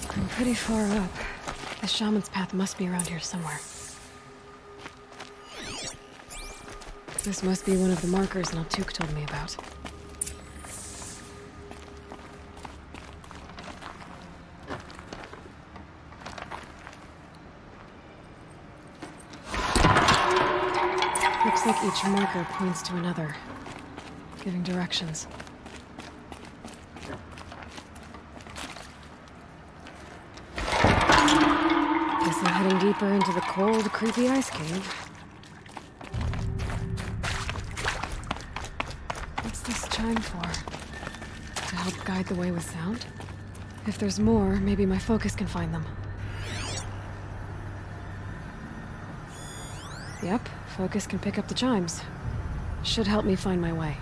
I'm pretty far up. The shaman's path must be around here somewhere. This must be one of the markers Naltuk told me about. Looks like each marker points to another, giving directions. Guess I'm heading deeper into the cold, creepy ice cave. What's this chime for? To help guide the way with sound? If there's more, maybe my focus can find them. Yep, focus can pick up the chimes. Should help me find my way.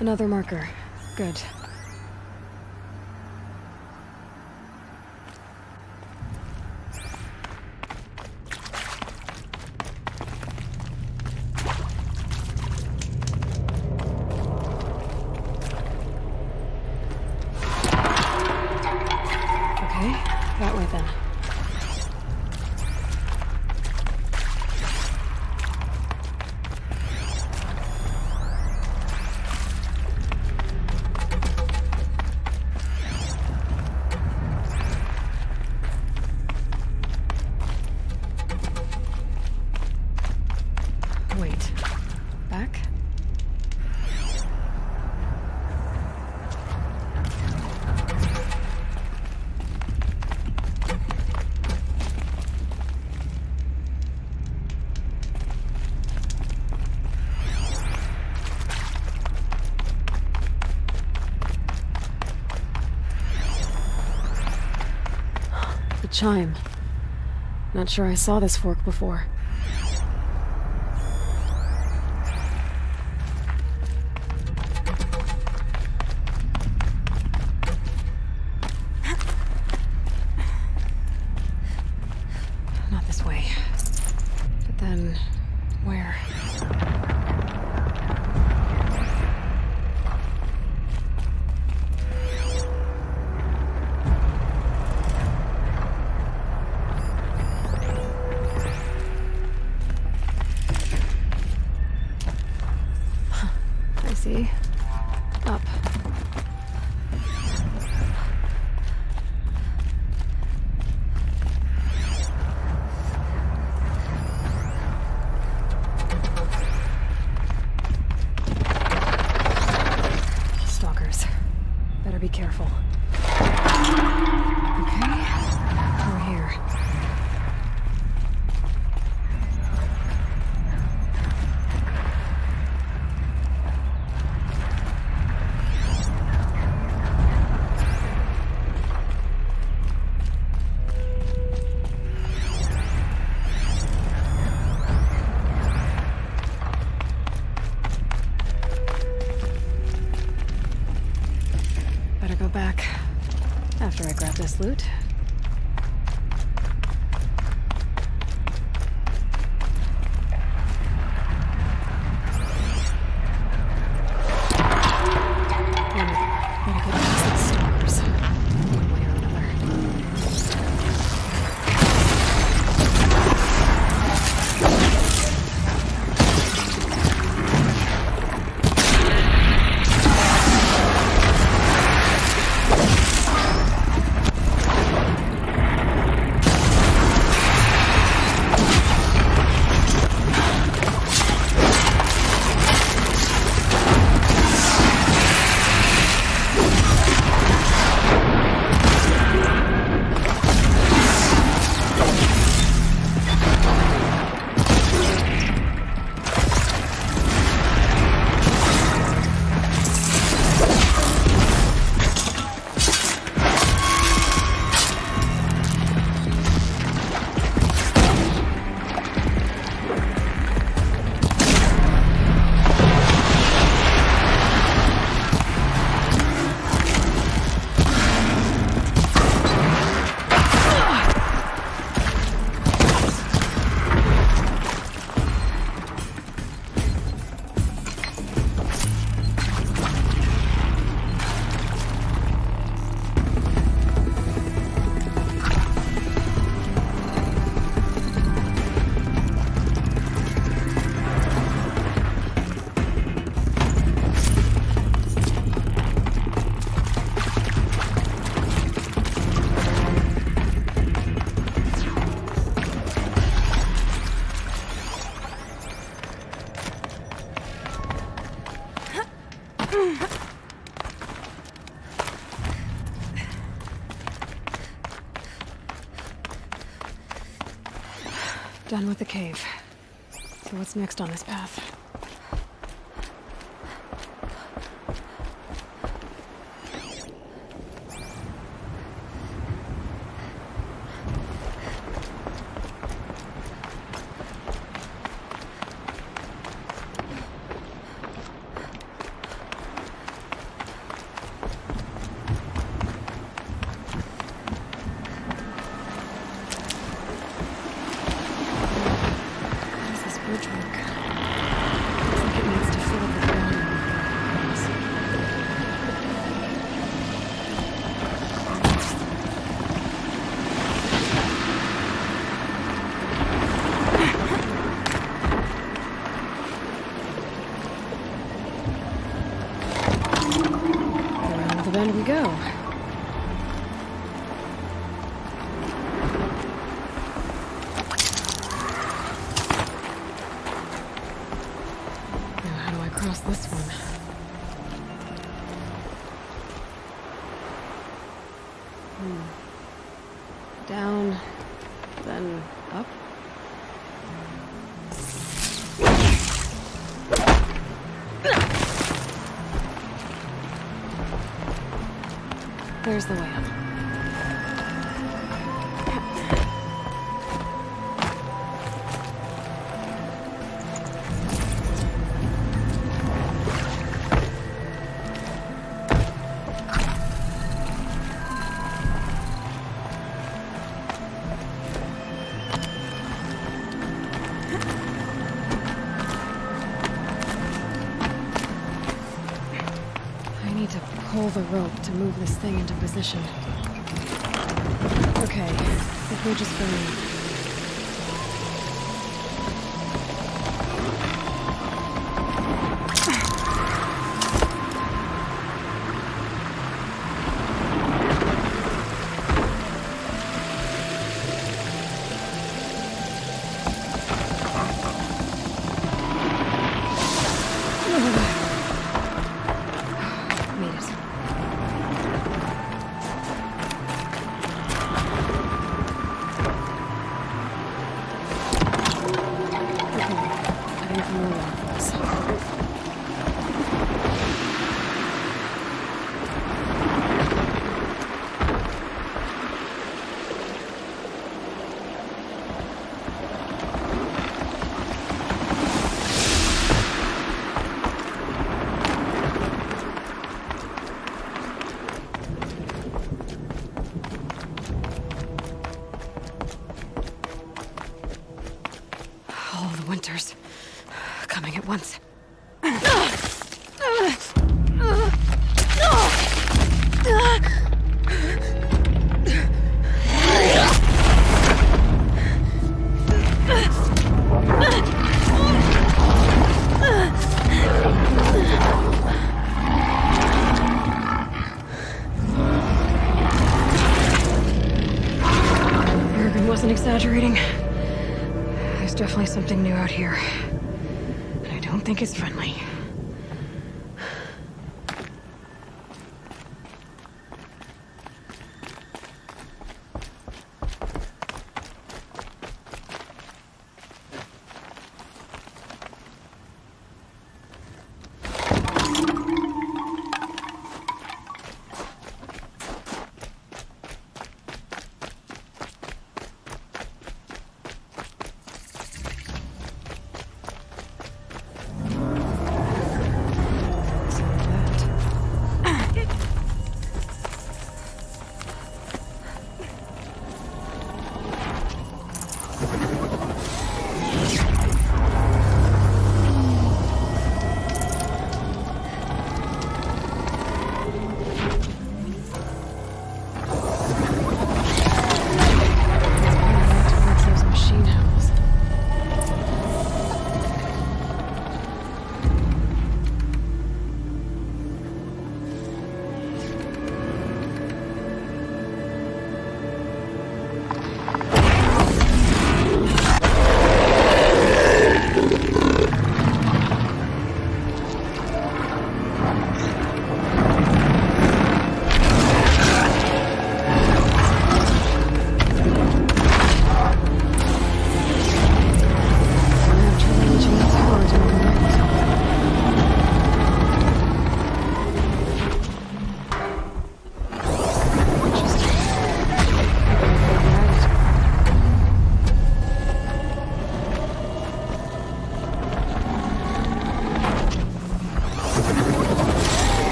Another marker. Good. Okay, that way then. Wait. Back? The chime. Not sure I saw this fork before. Not this way. But then, where? I see. Up. Stalkers. Better be careful. Okay, we're here. Better go back after I grab this loot. Gotta get past these stalkers, one way or another. Done with the cave. So what's next on this path? Bridge work. Looks like it needs to fill up the ground before it goes. Around the bend we go. Across this one. Down, then up. There's the way up. Pull the rope to move this thing into position. Okay, the bridge is filling. Winters coming at once. Urban wasn't exaggerating. There's definitely something new out here. And I don't think it's friendly.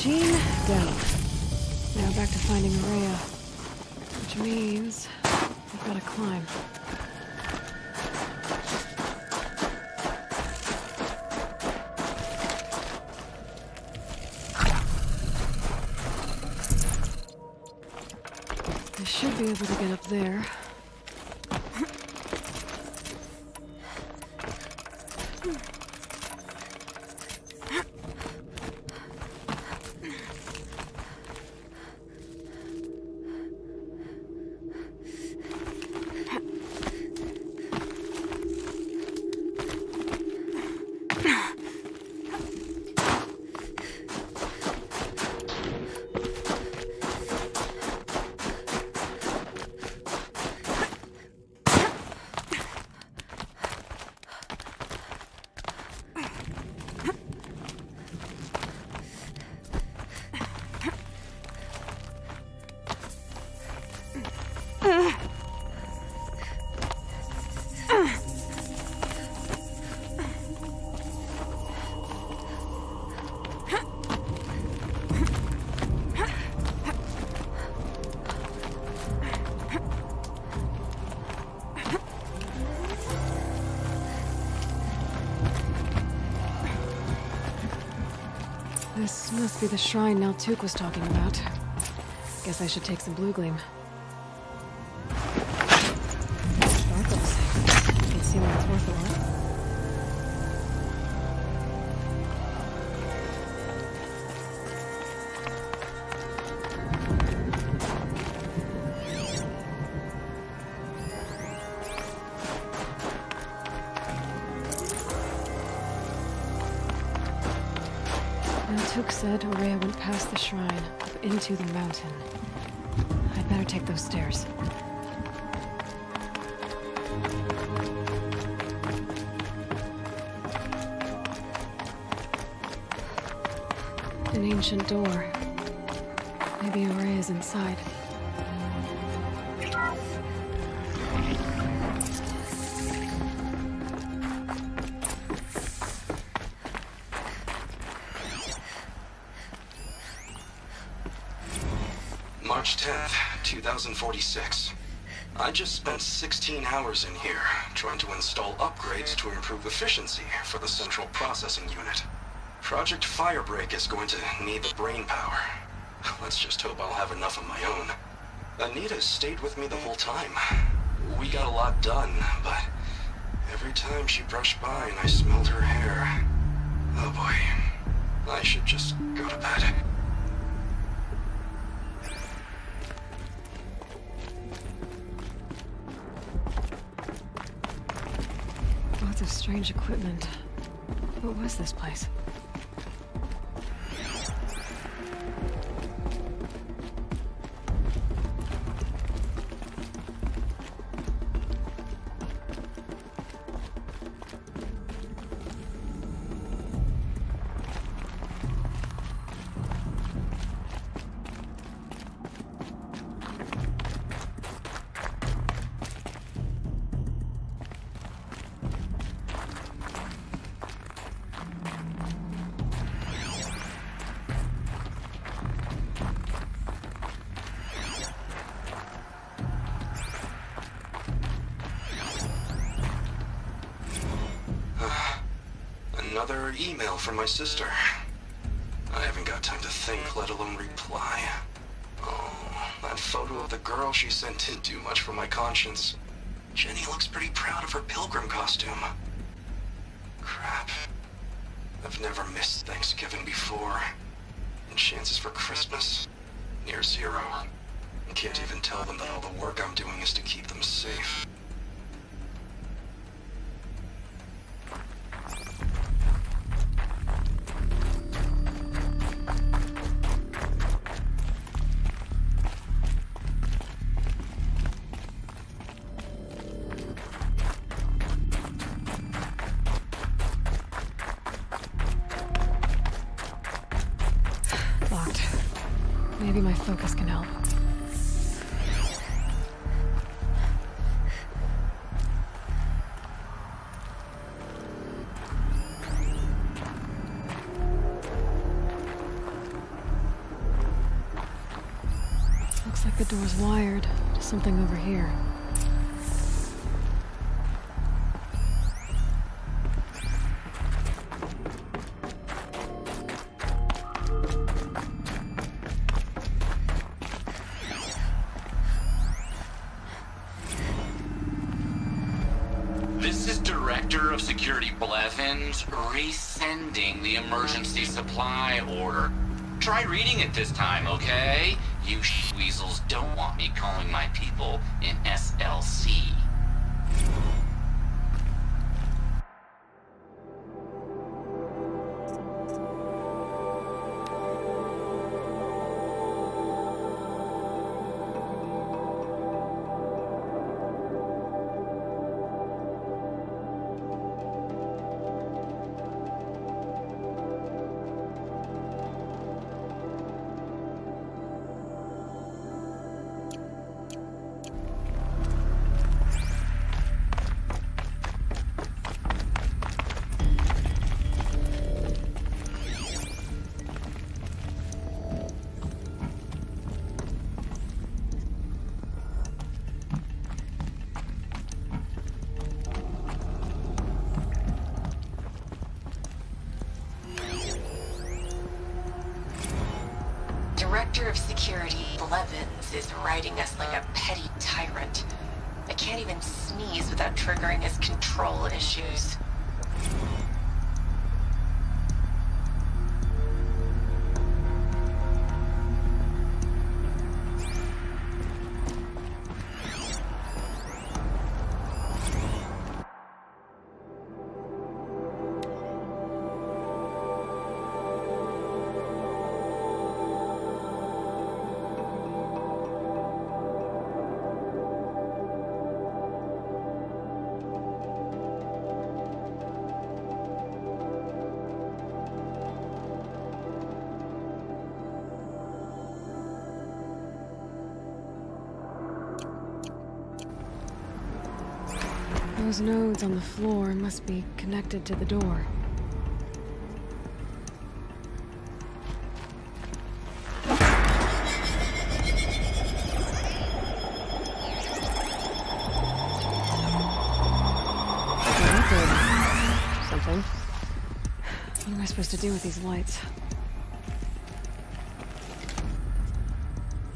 Machine down. Now back to finding Araya. Which means I've got to climb. I should be able to get up there. This must be the shrine Naltuk was talking about. Guess I should take some blue gleam. Sparkles. Can see when it's worth a lot. Naltuk said Araya went past the shrine, up into the mountain. I'd better take those stairs. An ancient door. Maybe Araya's inside. March 10th, 2046. I just spent 16 hours in here, trying to install upgrades to improve efficiency for the central processing unit. Project Firebreak is going to need the brain power. Let's just hope I'll have enough of my own. Anita stayed with me the whole time. We got a lot done, but every time she brushed by and I smelled her hair... Oh boy, I should just go to bed. Lots of strange equipment. What was this place? Another email from my sister. I haven't got time to think, let alone reply. Oh, that photo of the girl she sent didn't do much for my conscience. Jenny looks pretty proud of her pilgrim costume. Crap. I've never missed Thanksgiving before. And chances for Christmas? Near zero. I can't even tell them that all the work I'm doing is to keep them safe. Locked. Maybe my focus can help. like the door's wired to something over here. This is Director of Security Blevins resending the emergency supply order. Try reading it this time, okay? You weasels don't want me calling my people in SLC. Director of Security Blevins is riding us like a petty tyrant. I can't even sneeze without triggering his control issues. Those nodes on the floor must be connected to the door. Something. What am I supposed to do with these lights?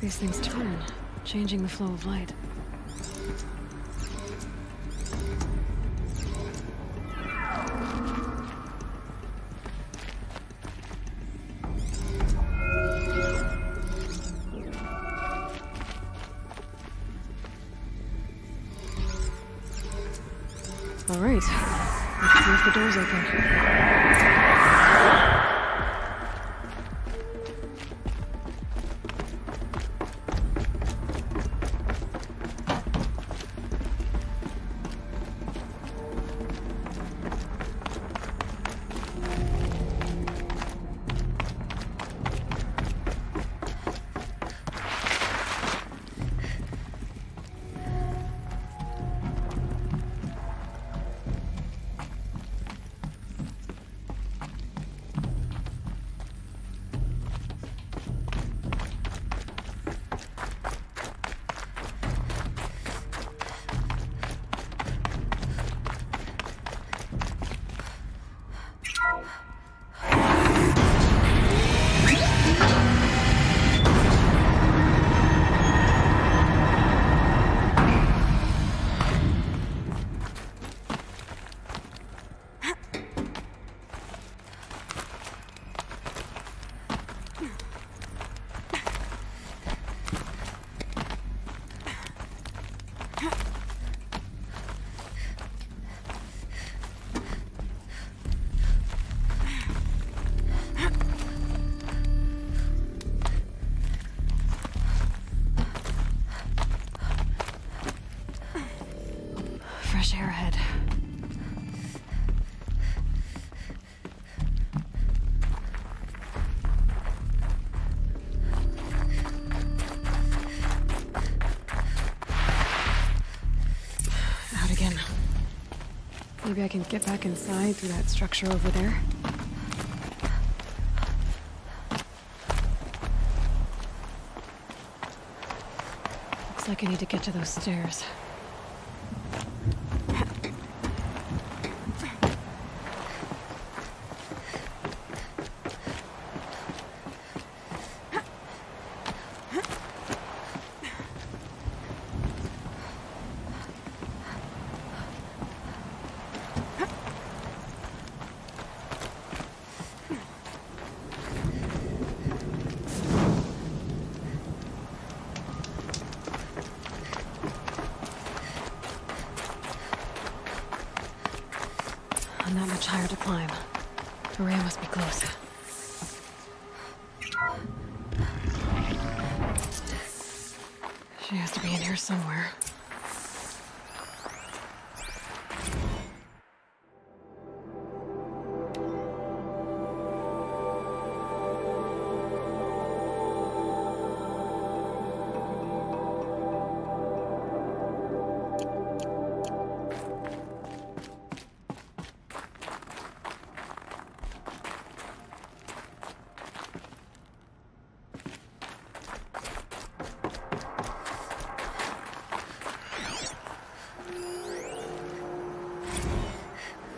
These things turn, changing the flow of light. All right, let's see if the door's open. Fresh air ahead. Out again. Maybe I can get back inside through that structure over there. Looks like I need to get to those stairs. Not much higher to climb. Maria must be close. She has to be in here somewhere.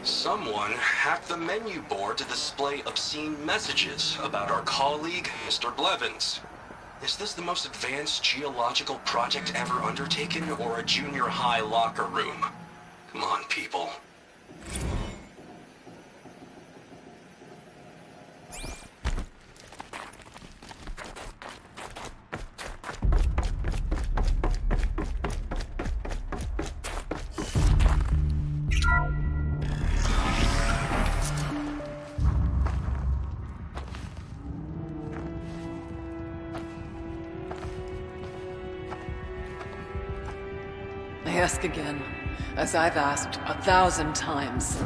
Someone hacked the menu board to display obscene messages about our colleague, Mr. Blevins. Is this the most advanced geological project ever undertaken, or a junior high locker room? Come on, people. I ask again, as I've asked 1,000 times.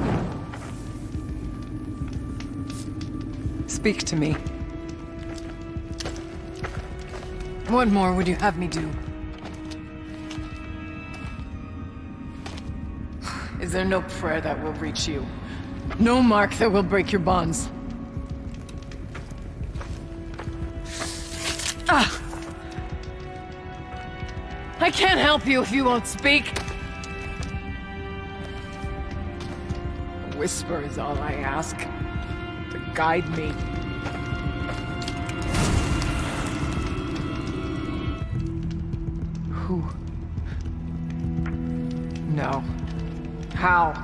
Speak to me. What more would you have me do? Is there no prayer that will reach you? No mark that will break your bonds? Ah! I can't help you if you won't speak. A whisper is all I ask, to guide me. Who? No. How?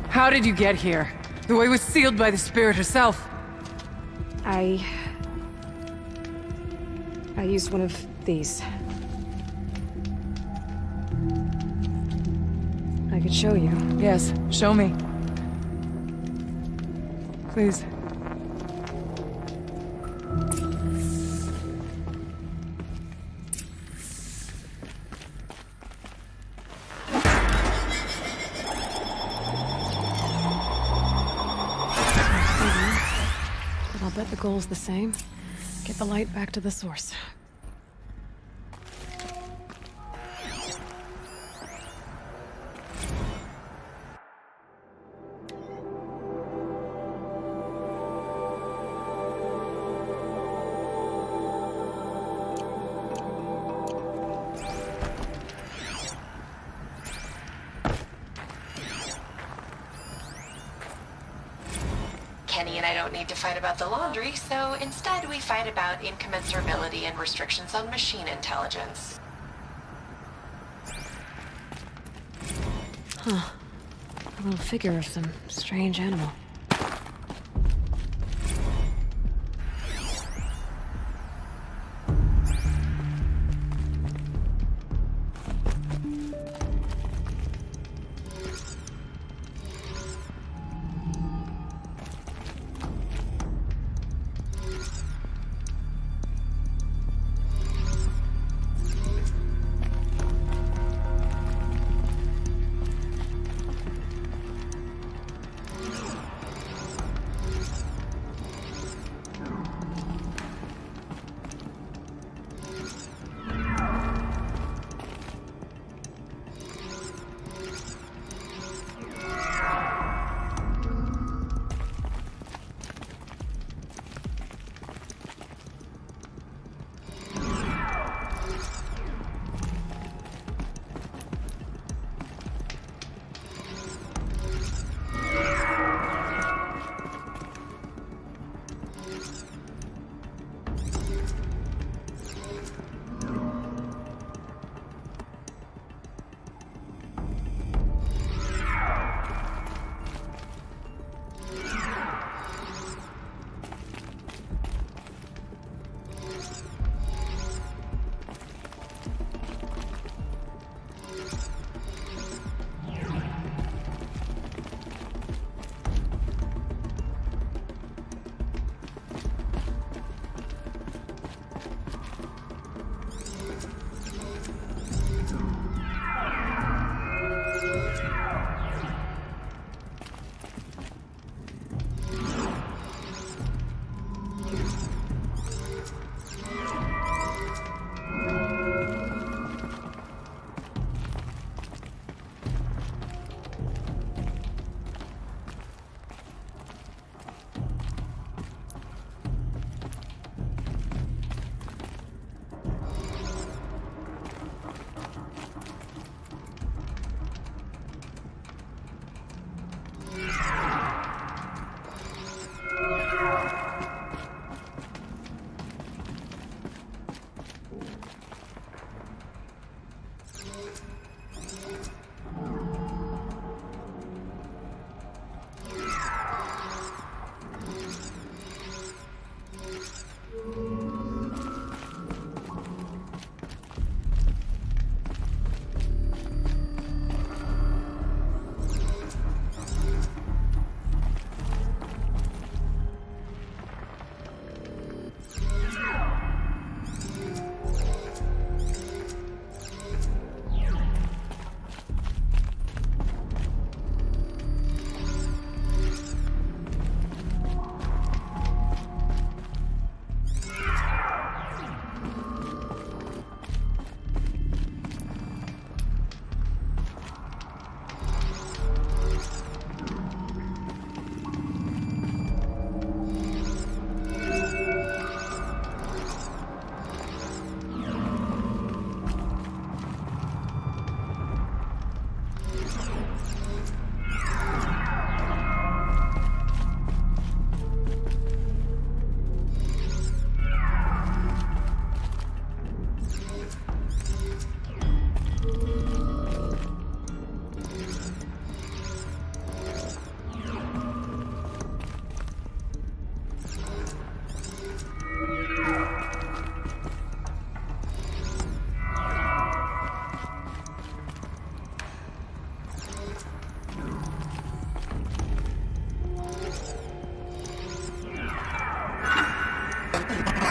How did you get here? The way was sealed by the spirit herself. I used one of these. I could show you. Yes, show me. Please. But I'll bet the goal's the same. Get the light back to the source. Kenny and I don't need to fight about the laundry, so instead we fight about incommensurability and restrictions on machine intelligence. Huh. A little figure of some strange animal.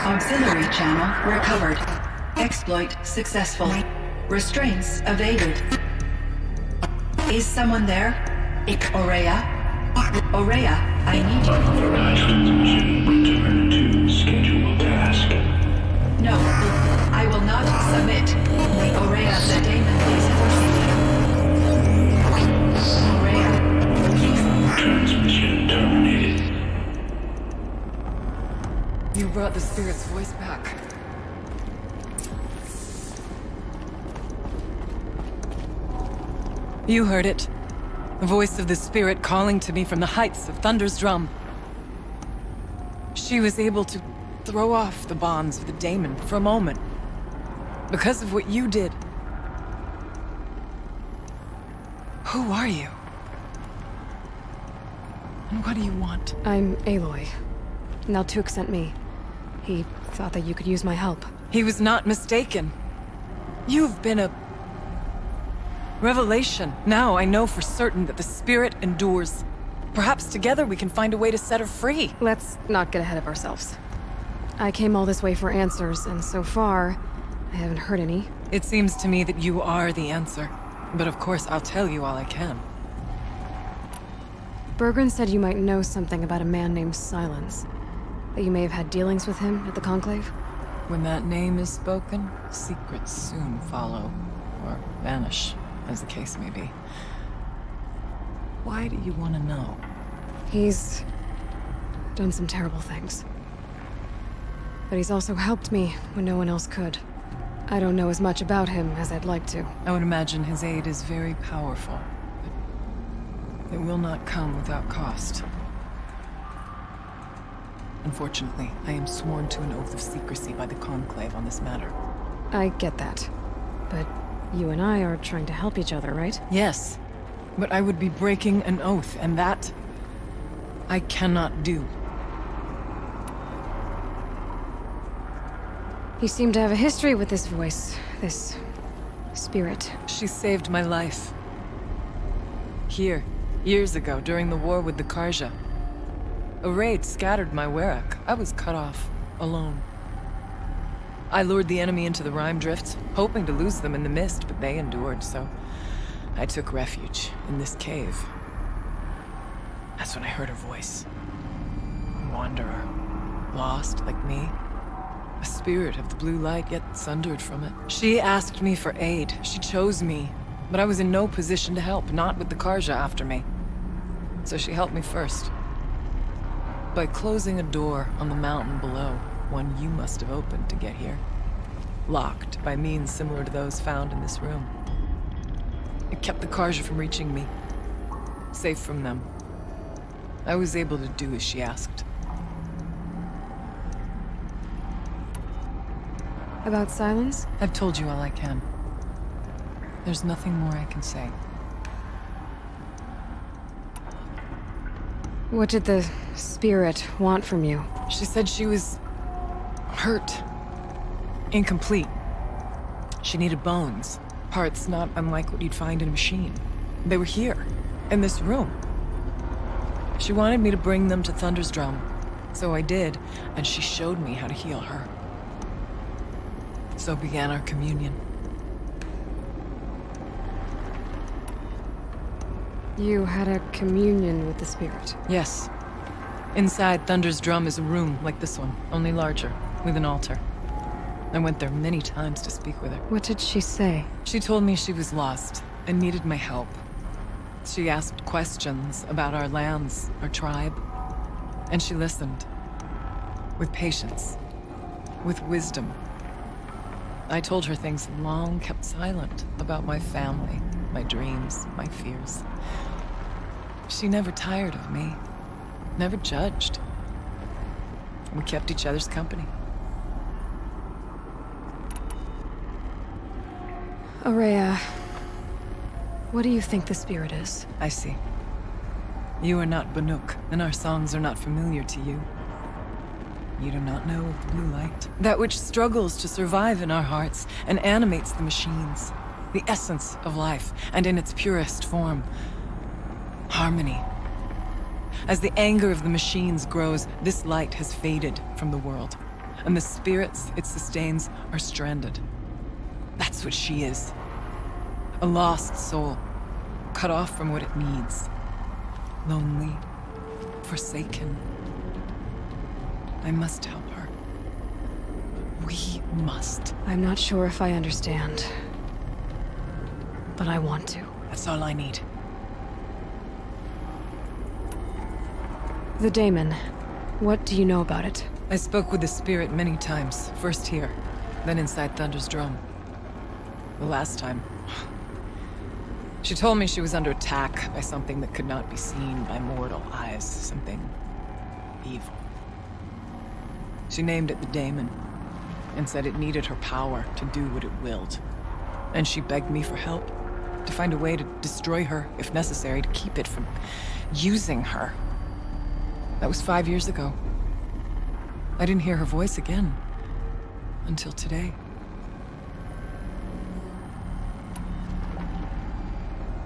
Auxiliary channel recovered. Exploit successful. Restraints evaded. Is someone there? Aurea? Aurea, I need you. Transmission return to scheduled task. No, I will not submit. Aurea, the daemon is forcing me. Aurea, please. Transmission terminated. You brought the spirit's voice back. You heard it. The voice of the spirit calling to me from the heights of Thunder's drum. She was able to throw off the bonds of the daemon for a moment. Because of what you did. Who are you? And what do you want? I'm Aloy. Naltuk sent me. He thought that you could use my help. He was not mistaken. You've been a revelation. Now I know for certain that the spirit endures. Perhaps together we can find a way to set her free. Let's not get ahead of ourselves. I came all this way for answers, and so far, I haven't heard any. It seems to me that you are the answer. But of course, I'll tell you all I can. Bergren said you might know something about a man named Silence. That you may have had dealings with him at the Conclave? When that name is spoken, secrets soon follow. Or vanish, as the case may be. Why do you want to know? He's done some terrible things. But he's also helped me when no one else could. I don't know as much about him as I'd like to. I would imagine his aid is very powerful. But it will not come without cost. Unfortunately, I am sworn to an oath of secrecy by the Conclave on this matter. I get that. But you and I are trying to help each other, right? Yes, but I would be breaking an oath, and that I cannot do. You seem to have a history with this voice, this spirit. She saved my life. Here, years ago, during the war with the Karja. A raid scattered my Werak. I was cut off, alone. I lured the enemy into the Rime Drift, hoping to lose them in the mist, but they endured, so I took refuge in this cave. That's when I heard her voice. A wanderer, lost like me. A spirit of the blue light, yet sundered from it. She asked me for aid. She chose me, but I was in no position to help, not with the Karja after me. So she helped me first. By closing a door on the mountain below, one you must have opened to get here. Locked by means similar to those found in this room. It kept the Karja from reaching me. Safe from them. I was able to do as she asked. About Silence? I've told you all I can. There's nothing more I can say. What did the spirit want from you? She said she was hurt. Incomplete. She needed bones. Parts not unlike what you'd find in a machine. They were here, in this room. She wanted me to bring them to Thunder's drum. So I did, and she showed me how to heal her. So began our communion. You had a communion with the spirit. Yes. Inside Thunder's drum is a room like this one, only larger, with an altar. I went there many times to speak with her. What did she say? She told me she was lost and needed my help. She asked questions about our lands, our tribe, and she listened. With patience. With wisdom. I told her things long kept silent about my family, my dreams, my fears. She never tired of me. Never judged. We kept each other's company. Aurea, what do you think the spirit is? I see. You are not Banuk, and our songs are not familiar to you. You do not know of the blue light. That which struggles to survive in our hearts and animates the machines. The essence of life, and in its purest form. Harmony. As the anger of the machines grows, this light has faded from the world. and the spirits it sustains are stranded. That's what she is. A lost soul, cut off from what it needs. Lonely, forsaken. I must help her. We must. I'm not sure if I understand, but I want to. That's all I need. The daemon. What do you know about it? I spoke with the spirit many times. First here, then inside Thunder's drum. The last time, she told me she was under attack by something that could not be seen by mortal eyes. Something evil. She named it the daemon, and said it needed her power to do what it willed. And she begged me for help, to find a way to destroy her, if necessary, to keep it from using her. That was 5 years ago. I didn't hear her voice again, until today.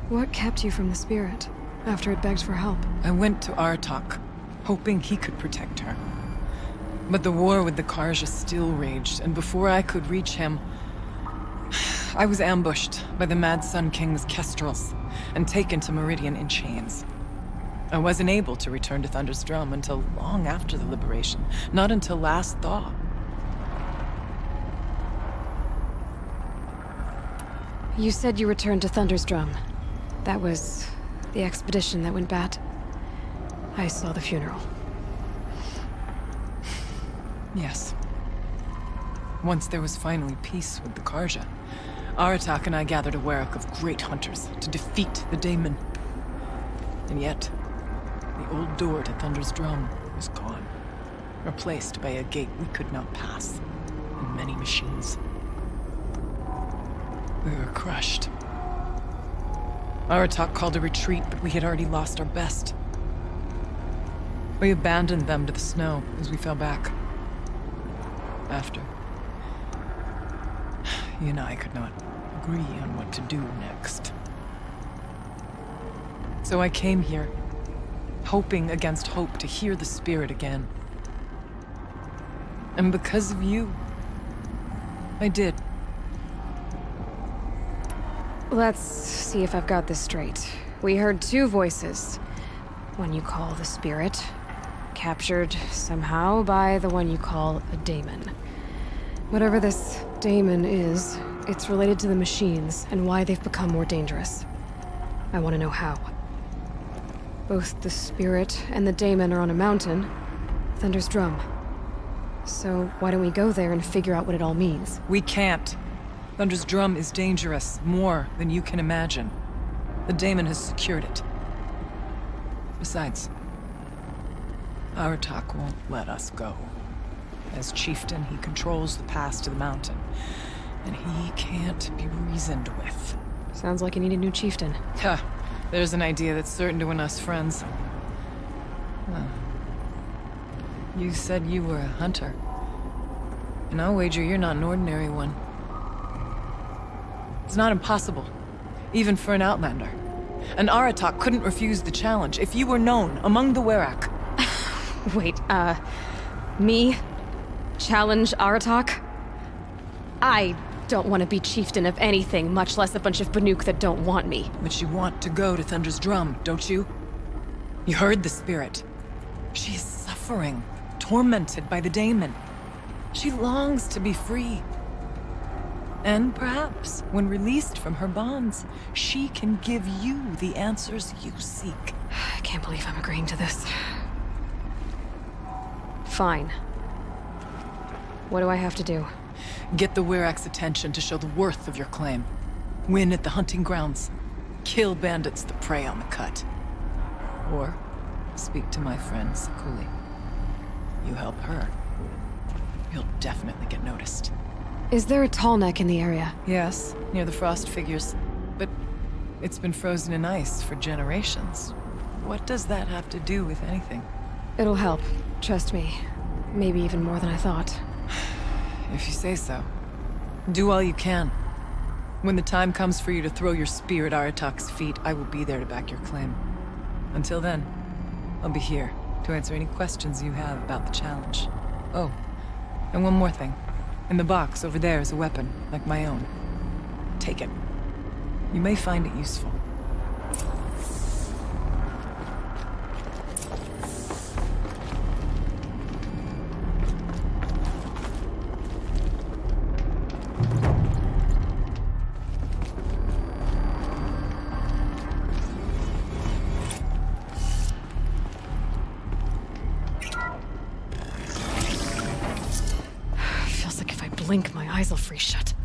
What kept you from the spirit, after it begged for help? I went to Artok, hoping he could protect her. But the war with the Karja still raged, and before I could reach him, I was ambushed by the Mad Sun King's kestrels, and taken to Meridian in chains. I wasn't able to return to Thunder's drum until long after the liberation, not until last thaw. You said you returned to Thunder's drum. That was the expedition that went bad. I saw the funeral. Yes. Once there was finally peace with the Karja, Aratak and I gathered a werak of great hunters to defeat the daemon. And yet, the old door to Thunder's drum was gone, replaced by a gate we could not pass, and many machines. We were crushed. Aratak called a retreat, but we had already lost our best. We abandoned them to the snow as we fell back. After, he and I could not agree on what to do next. So I came here, hoping against hope to hear the spirit again. And because of you, I did. Let's see if I've got this straight. We heard two voices. One you call the spirit, captured somehow by the one you call a daemon. Whatever this daemon is, it's related to the machines and why they've become more dangerous. I want to know how. Both the spirit and the daemon are on a mountain, Thunder's drum. So why don't we go there and figure out what it all means? We can't. Thunder's drum is dangerous, more than you can imagine. The daemon has secured it. Besides, Aratak won't let us go. As chieftain, he controls the pass to the mountain, and he can't be reasoned with. Sounds like you need a new chieftain. Ha! There's an idea that's certain to win us friends. Huh. You said you were a hunter. And I'll wager you're not an ordinary one. It's not impossible, even for an outlander. And Aratak couldn't refuse the challenge if you were known among the werak. Wait, me? Challenge Aratak? I don't want to be chieftain of anything, much less a bunch of Banuk that don't want me. But you want to go to Thunder's drum, don't you? You heard the spirit. She is suffering, tormented by the daemon. She longs to be free. And perhaps, when released from her bonds, she can give you the answers you seek. I can't believe I'm agreeing to this. Fine. What do I have to do? Get the werak's attention to show the worth of your claim. Win at the hunting grounds. Kill bandits that prey on the cut. Or speak to my friend Sakuli. You help her, you'll definitely get noticed. Is there a tall neck in the area? Yes, near the frost figures. But it's been frozen in ice for generations. What does that have to do with anything? It'll help. Trust me. Maybe even more than I thought. If you say so. Do all you can. When the time comes for you to throw your spear at Aratak's feet, I will be there to back your claim. Until then, I'll be here to answer any questions you have about the challenge. Oh, And one more thing. In the box over there is a weapon, like my own. Take it. You may find it useful. Feels like if I blink, my eyes will freeze shut.